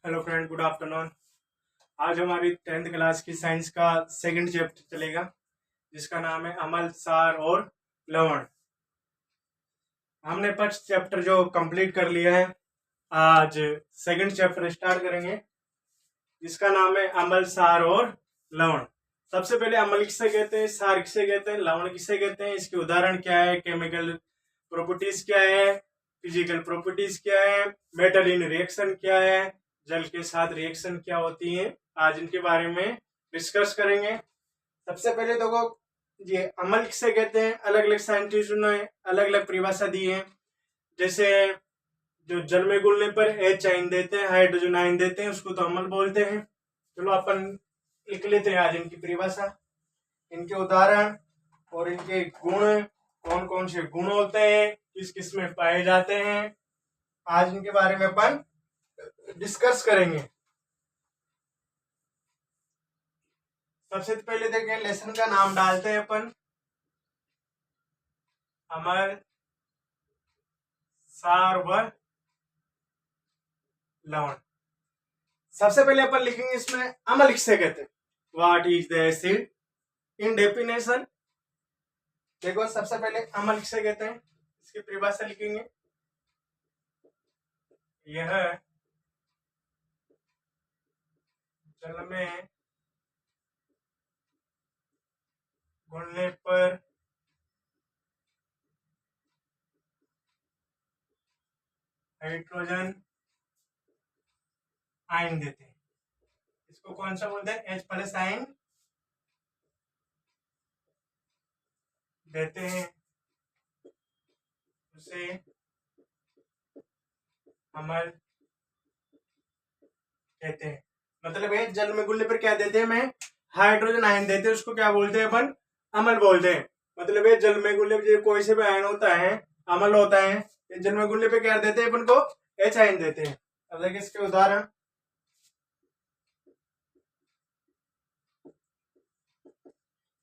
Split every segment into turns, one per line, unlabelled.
Hello friend, good afternoon. आज हमारी 10th class की साइंस का सेकंड चैप्टर चलेगा, जिसका नाम है अमल, सार और लवण। हमने फर्स्ट चैप्टर जो कंप्लीट कर लिया है, आज सेकंड चैप्टर स्टार्ट करेंगे, जिसका नाम है अमल, सार और लवण। सबसे पहले अमल किसे कहते हैं, सार किसे कहते हैं, लवण किसे कहते हैं, इसके उदाहरण क्या है, केमिकल प्रॉपर्टीज क्या है, फिजिकल प्रॉपर्टीज क्या है, मेटल इन रिएक्शन क्या है, जल के साथ रिएक्शन क्या होती है। आज इनके बारे में डिस्कस करेंगे। सबसे पहले देखो, ये अमल किसे कहते हैं, अलग अलग साइंटिस्टों ने अलग अलग परिभाषा दी है। जैसे जो जल में घुलने पर H आयन देते हैं, हाइड्रोजन आयन देते हैं, उसको तो अमल बोलते हैं। चलो अपन लिख लेते हैं आज इनकी परिभाषा, इनके उदाहरण और इनके गुण, कौन कौन से गुण होते हैं, किस किस में पाए जाते हैं। आज इनके बारे में अपन डिस्कस करेंगे। सबसे पहले देखें, लेसन का नाम डालते हैं अपन, अमल, सार व लवण। सबसे पहले अपन लिखेंगे इसमें अमल किसे कहते हैं, what is the acid in definition. देखो, सबसे पहले अमल किसे कहते हैं, इसकी परिभाषा लिखेंगे। यह जल में घुलने पर हाइड्रोजन आयन देते हैं। इसको कौन सा बोलते हैं, H+ आयन देते हैं, उसे अमल कहते हैं। मतलब है, जल में घुलने पर क्या देते हैं, मैं हाइड्रोजन आयन देते हैं, उसको क्या बोलते हैं अपन, अमल बोलते हैं। मतलब है, जल में घुलने पर कोई से भी आयन होता है, अमल होता है। जल में घुलने पर क्या देते हैं अपन को, H आयन देते हैं। अब देखिए इसके उदाहरण,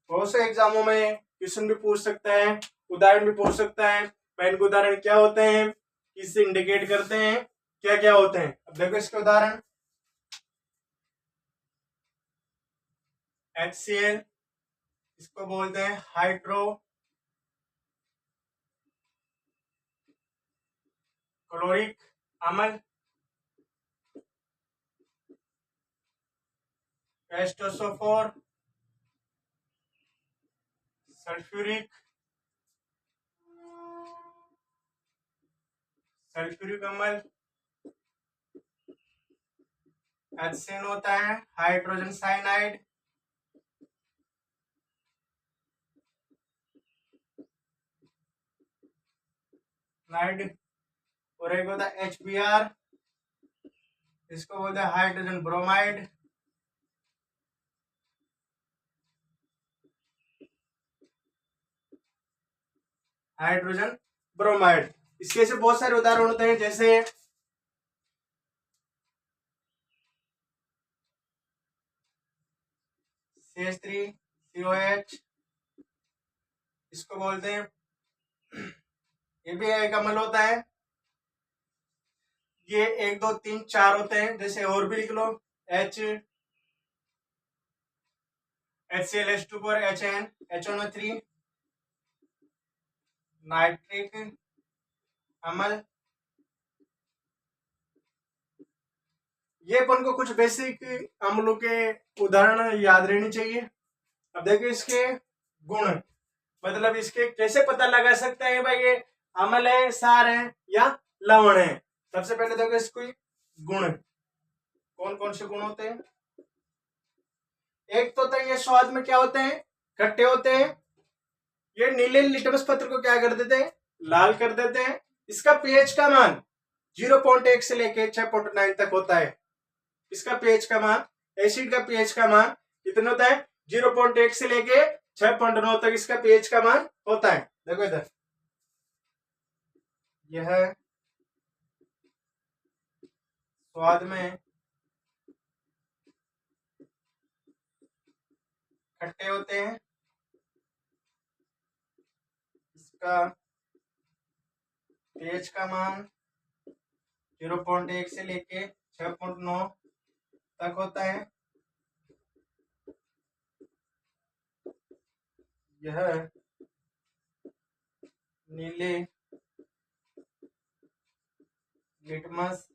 बहुत से एग्जामों में क्वेश्चन भी पूछ सकता है, उदाहरण भी पूछ सकता है। पेन के उदाहरण क्या होते हैं, किससे इंडिकेट करते हैं, क्या क्या होते हैं। अब देखो इसके उदाहरण, HCl, इसको बोलते हैं हाइड्रो क्लोरिक अम्ल, H2SO4 सल्फ्यूरिक अम्ल, HCN होता है हाइड्रोजन साइनाइड, और एक होता है HBr, इसको बोलते हैं हाइड्रोजन ब्रोमाइड। हाइड्रोजन ब्रोमाइड, इसके से बहुत सारे उदाहरण होते हैं, जैसे CH3COH, इसको बोलते हैं, ये भी एक अम्ल होता है। ये 1 2 3 4 होते हैं, जैसे और भी लिख लो, HCl H2 HN HNO3 nitric अम्ल। ये अपन को कुछ बेसिक अम्लों के उदाहरण याद रहनी चाहिए। अब देखिए इसके गुण, मतलब इसके कैसे पता लगा सकते हैं भाई ये अम्ल है, सार है या लवण है। सबसे पहले देखो इसको गुण, कौन कौन से गुण होते हैं। एक तो होता है ये स्वाद में क्या होते हैं, खट्टे होते हैं। ये नीले लिटमस पत्र को क्या कर देते हैं, लाल कर देते हैं। इसका पीएच का मान 0.1 से लेके 6.9 तक होता है। इसका पीएच का मान, एसिड का पीएच का मान कितना होता है, 0.1 से लेके 6.9 तक इसका पीएच का मान होता है। देखो इधर, यह स्वाद में खट्टे होते हैं। इसका पीएच का मान 0.1 से लेके 6.9 तक होता है। यह नीले लिटमस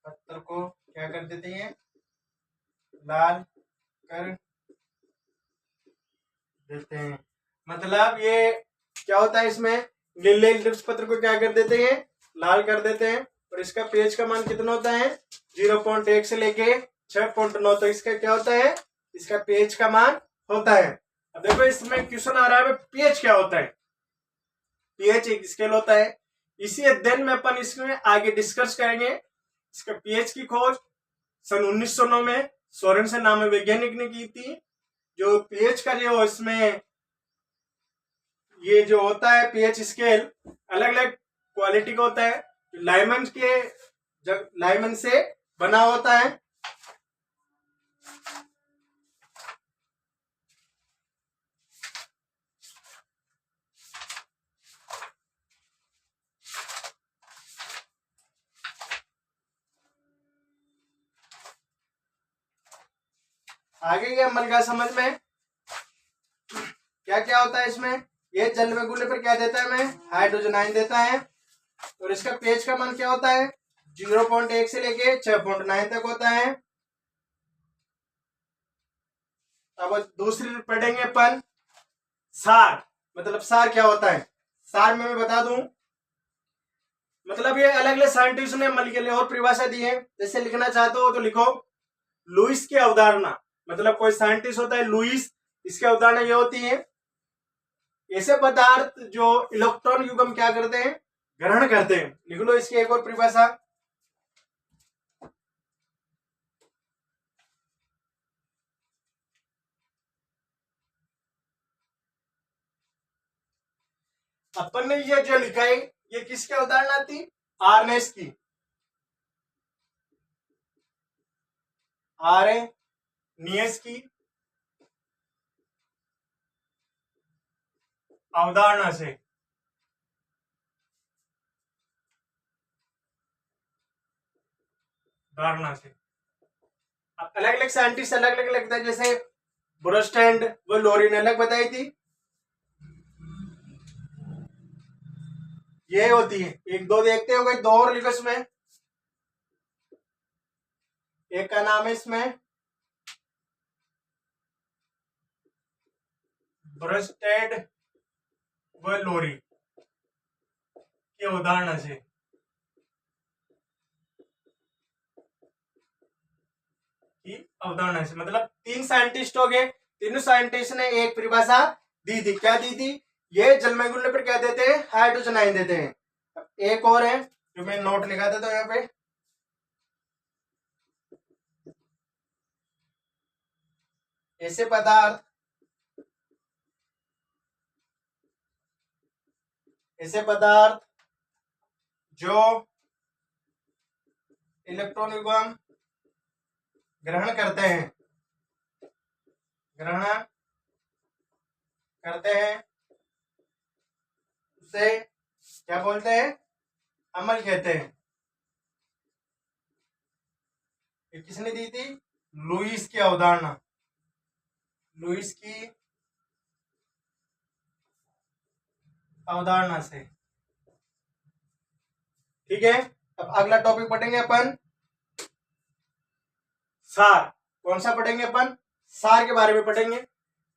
पत्थर को क्या कर देते हैं, लाल कर देते हैं। मतलब ये क्या होता है, इसमें नीले लिटमस पत्र को क्या कर देते हैं, लाल कर देते हैं। और इसका पीएच का मान कितना होता है, 0.1 से लेके 6.9। तो इसका क्या होता है, इसका पीएच का मान होता है। अब देखो इसमें क्वेश्चन आ रहा है पीएच क्या होता है। पीएच एक स्केल होता है। इसी अध्ययन में अपन इसमें आगे डिस्कस करेंगे। इसका पीएच की खोज सन 1909 में सोरेनसन नाम वैज्ञानिक ने की थी। जो पीएच का जो इसमें ये जो होता है पीएच स्केल अलग अलग क्वालिटी का होता है। लाइमन से बना होता है। आगे ये अमल का समझ में क्या क्या होता है इसमें। ये जल में घुलने पर क्या देता है, हमें हाइड्रोजन आयन देता है। और इसका पीएच का मान क्या होता है, 0.1 से लेके 6.9 तक होता है। अब दूसरी पढ़ेंगे अपन सार। मतलब सार क्या होता है, सार में मैं बता दूं। मतलब ये अलग अलग साइंटिस्ट ने अमल के लिए और परिभाषा दी है। जैसे लिखना चाहते हो तो लिखो, लुईस की अवधारणा। मतलब कोई साइंटिस्ट होता है लुईस, इसकी अवधारणा ये होती है, ऐसे पदार्थ जो इलेक्ट्रॉन युग्म क्या करते हैं, ग्रहण करते हैं। लिख लो इसकी एक और परिभाषा। अपन ने ये जो लिखा है ये किसकी अवधारणा थी, आर्नेस की। आर्नेस की अवधारणा से अलग अलग साइंटिस्ट अलग अलग लगता है। जैसे ब्रोस्टैंड वो लोरी ने अलग बताई थी। ये होती है, एक दो देखते हो गए, दो और लिखो इसमें। एक का नाम है इसमें ब्रोस्टैंड व लोरी की अवधारणा से। मतलब तीन साइंटिस्ट हो गए। तीनों साइंटिस्ट ने एक परिभाषा दी थी। क्या दी थी, ये जल में घुलने पर क्या देते हैं, हाइड्रोजन आयन देते हैं। एक और है जो मैं नोट लिखा देता हूं यहाँ पे, ऐसे पदार्थ जो इलेक्ट्रॉन युग्म ग्रहण करते हैं उसे क्या बोलते हैं, अमल कहते हैं। ये किसने दी थी, लुईस की अवधारणा, लुईस की अवधारणा से। ठीक है, अब अगला टॉपिक पढ़ेंगे अपन सार। कौन सा पढ़ेंगे अपन, सार के बारे में पढ़ेंगे।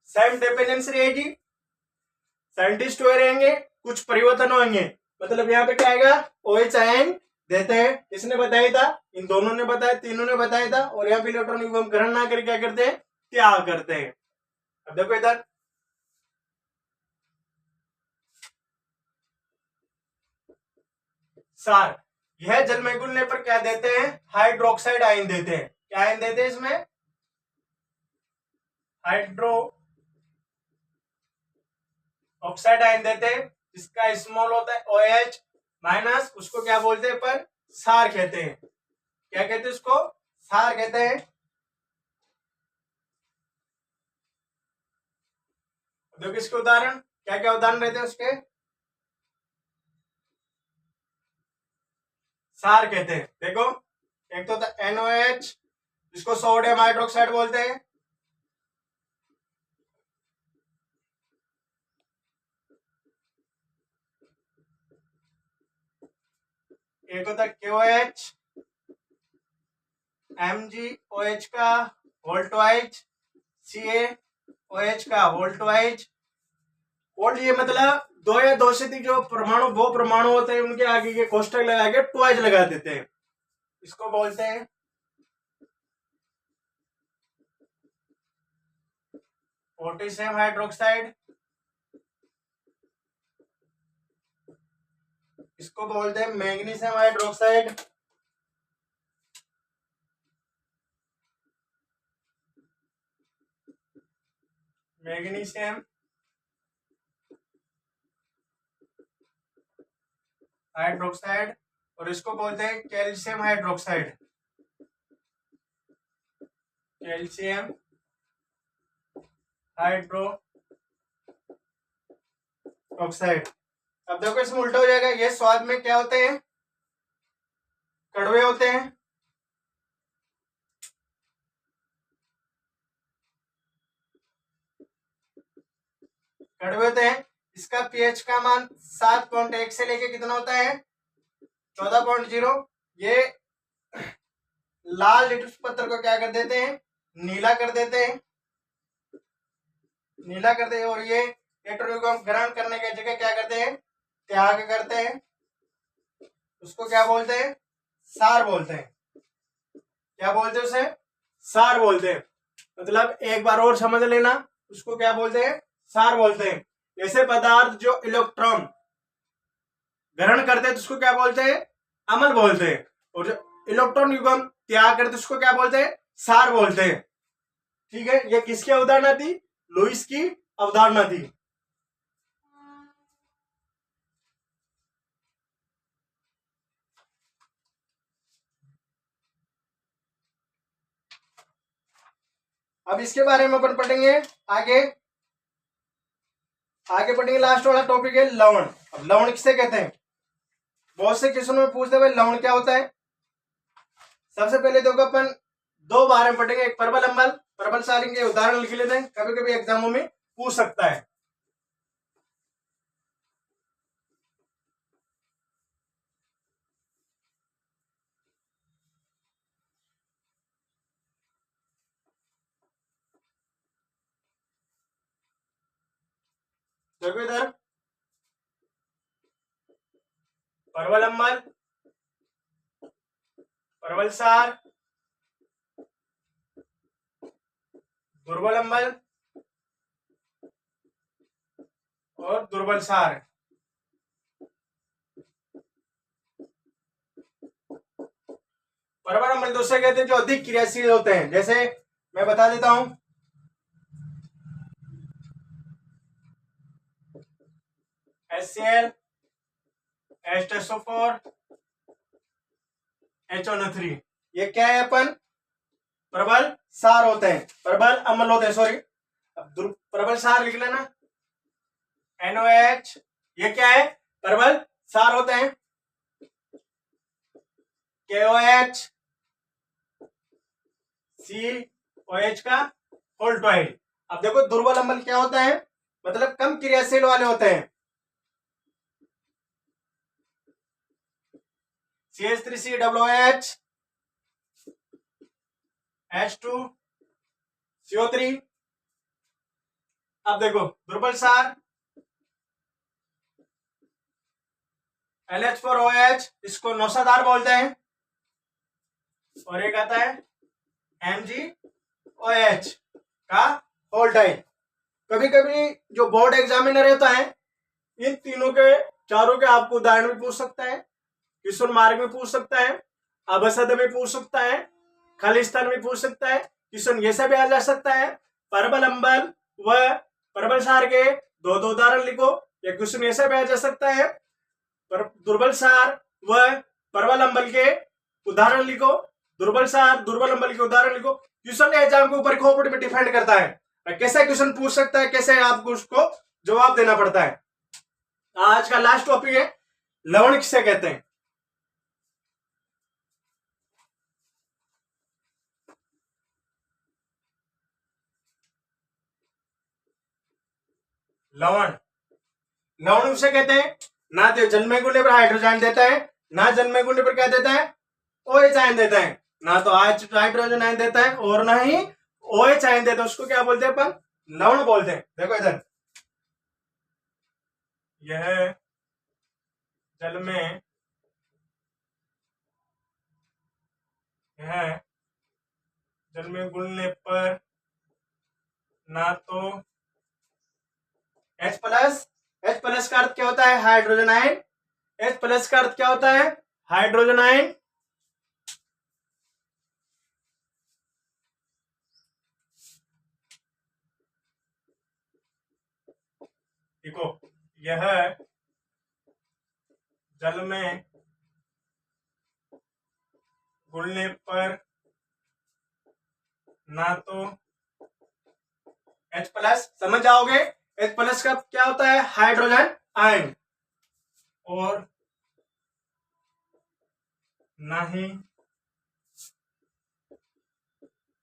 सेम डिपेंडेंसी रहेगी, साइंटिस्ट हुए रहेंगे, कुछ परिवर्तन होंगे। मतलब यहाँ पे क्या आएगा, OH आयन देते हैं, किसने बताया था, इन दोनों ने बताया, तीनों ने बताया था। और यहाँ पे इलेक्ट्रॉन युग्म ग्रहण ना करके क्या करते हैं, त्याग करते हैं। अब देखो इधर सार, यह जल में घुलने पर क्या देते हैं, हाइड्रोक्साइड आयन देते हैं। क्या आयन देते हैं इसमें, हाइड्रो ऑक्साइड आयन देते हैं। इसका स्मॉल होता है OH माइनस, उसको क्या बोलते हैं अपन, सार कहते हैं। क्या कहते हैं उसको, सार कहते हैं। देखो इसके उदाहरण क्या क्या उदाहरण रहते हैं उसके, सार कहते हैं। देखो एक तो होता है NOH, जिसको सोडियम हाइड्रोक्साइड बोलते हैं। एक होता है KOH, MgOH का होल ट्वाइज, CaOH का होल ट्वाइज। होल ये मतलब दो या दो से अधिक जो परमाणु, वो परमाणु होते हैं, उनके आगे के कोष्टक लगा के ट्वाइज लगा देते हैं, इसको बोलते हैं पोटेशियम हाइड्रोक्साइड। इसको बोलते हैं मैग्नीशियम हाइड्रोक्साइड। Magnesium hydroxide. और इसको बोलते हैं कैल्शियम हाइड्रोक्साइड। Calcium hydroxide. अब देखो इसमें उल्टा हो जाएगा, ये स्वाद में क्या होते हैं, कड़वे होते हैं। कड़वे होते हैं। इसका पीएच का मान 7.1 से लेके कितना होता है, 14.0। ये लाल लिट्मस पत्थर को क्या कर देते हैं, नीला कर देते हैं, नीला करते हैं। और ये इलेक्ट्रॉन को हम ग्रहण करने की जगह क्या करते हैं, त्याग करते हैं। उसको क्या बोलते हैं, सार बोलते हैं। क्या बोलते हैं उसे, सार बोलते हैं। मतलब एक बार और समझ लेना, उसको क्या बोलते हैं, सार बोलते हैं। ऐसे पदार्थ जो इलेक्ट्रॉन ग्रहण करते हैं तो उसको क्या बोलते हैं, अम्ल बोलते हैं। और जो इलेक्ट्रॉन युग्म त्याग करते हैं उसको क्या बोलते हैं, सार बोलते हैं। ठीक है, ये किसकी अवधारणा थी, लुईस की अवधारणा थी। अब इसके बारे में अपन पढ़ेंगे आगे। आगे पढ़ेंगे, लास्ट वाला टॉपिक है लवण। अब लवण किसे कहते हैं, बहुत से क्वेश्चन में पूछते हैं लवण क्या होता है। सबसे पहले देखो अपन दो बारे में पढ़ेंगे, एक परबल अम्ल, परबल सारिंग के उदाहरण लिख लेते हैं, कभी कभी एग्जामों में पूछ सकता है। देखो इधर परबल अम्ल, परबल सार, दुर्बल अम्ल और दुर्बल सार। परबल अम्ल दूसरे कहते हैं जो अधिक क्रियाशील होते हैं। जैसे मैं बता देता हूं, HCl, H2SO4, HNO3, ये क्या है, अपन प्रबल सार होते हैं, प्रबल अम्ल होते हैं, सॉरी। अब प्रबल सार लिख लेना, NOH, ये क्या है, प्रबल सार होते हैं। KOH, COH का होल ट्वाइज। अब देखो दुर्बल अम्ल क्या होता है, मतलब कम क्रियाशील वाले होते हैं। CH3COOH, H2CO3। अब देखो दुर्बल सार LH4OH, इसको नौसादार बोलते हैं। और एक आता है MgOH का होल टाइम। कभी कभी जो बोर्ड एग्जामिनर रहता है, इन तीनों के चारों के आपको उदाहरण भी पूछ सकता है, क्वेश्चन मार्क में पूछ सकता है, अवसद में पूछ सकता है, खालिस्तान में पूछ सकता है। क्वेश्चन ये भी आ जा सकता है, परबल अम्ल व परबल सार के दो दो उदाहरण लिखो। या क्वेश्चन ऐसा भी आ जा सकता है, दुर्बल सार व परबल अम्ल के उदाहरण लिखो, दुर्बल सार दुर्बल अम्ल के उदाहरण लिखो। क्वेश्चन एग्जाम के ऊपर खोपड़ी में डिपेंड करता है कैसे क्वेश्चन पूछ सकता है, कैसे आपको उसको जवाब देना पड़ता है। आज का लास्ट टॉपिक है लवण किसे कहते हैं। लवण। लवण उसे कहते हैं ना तो जन्मे गुणने पर हाइड्रोजन देता है, ना जन्मे गुणने पर क्या देता है, OH आयन देता है। ना तो हाइड्रोजन आयन देता है और ना ही OH आयन देता है। उसको क्या बोलते हैं अपन, लवण बोलते हैं। देखो इधर, यह जल में घुलने पर ना तो H प्लस, H प्लस का अर्थ क्या होता है, हाइड्रोजन आयन। H प्लस का अर्थ क्या होता है, हाइड्रोजन आयन। देखो, यह जल में घुलने पर ना तो H प्लस, समझ जाओगे, H प्लस का क्या होता है, हाइड्रोजन आयन, और ना ही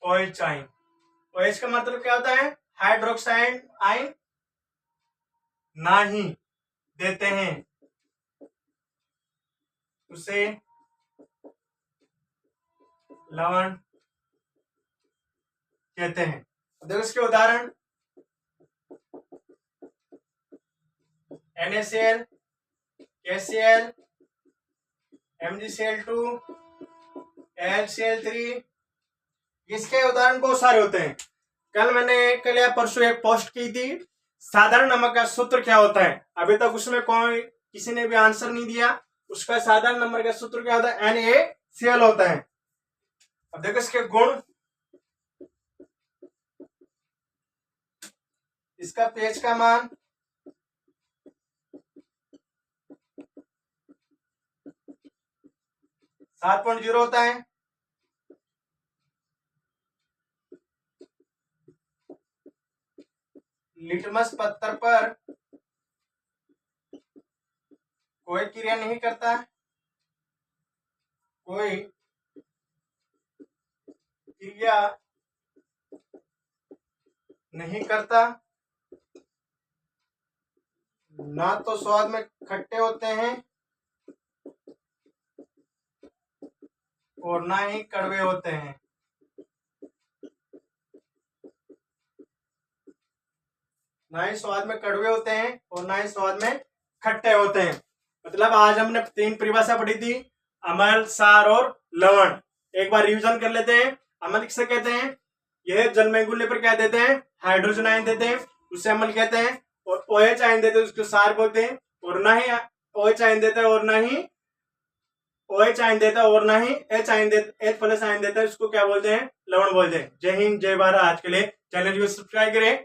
OH आयन। OH का मतलब क्या होता है, हाइड्रोक्साइड आयन, ना ही देते हैं उसे लवण कहते हैं। देखो इसके उदाहरण, NaCl, KCl, MgCl2, AlCl3, इसके उदाहरण बहुत सारे होते हैं। कल या परसों एक पोस्ट की थी, साधारण नमक का सूत्र क्या होता है, अभी तक उसमें कोई किसी ने भी आंसर नहीं दिया। उसका साधारण नंबर का सूत्र क्या होता है, NaCl होता है। अब देखो इसके गुण, इसका pH का मान 7.0 होता है। लिटमस पत्थर पर कोई क्रिया नहीं करता, कोई क्रिया नहीं करता, ना तो स्वाद में खट्टे होते हैं और ना ही कड़वे होते हैं। ना ही स्वाद में कड़वे होते हैं और ना ही स्वाद में खट्टे होते हैं। मतलब आज हमने 3 परिभाषा पढ़ी थी, अम्ल, सार और लवण। एक बार रिवीजन कर लेते हैं। अम्ल किसे कहते हैं, यह जल में घुलने पर क्या देते हैं, हाइड्रोजन आयन देते हैं, उसे अम्ल कहते हैं। और OH आयन देते हैं, उसको सार बोलते हैं। और ना ही OH आयन देता है और ना ही OH आयन देता है और ना ही H प्लस आयन देता है, उसको क्या बोलते हैं, लवण बोलते हैं। जय हिंद, जय भारत। आज के लिए चैनल को सब्सक्राइब करें।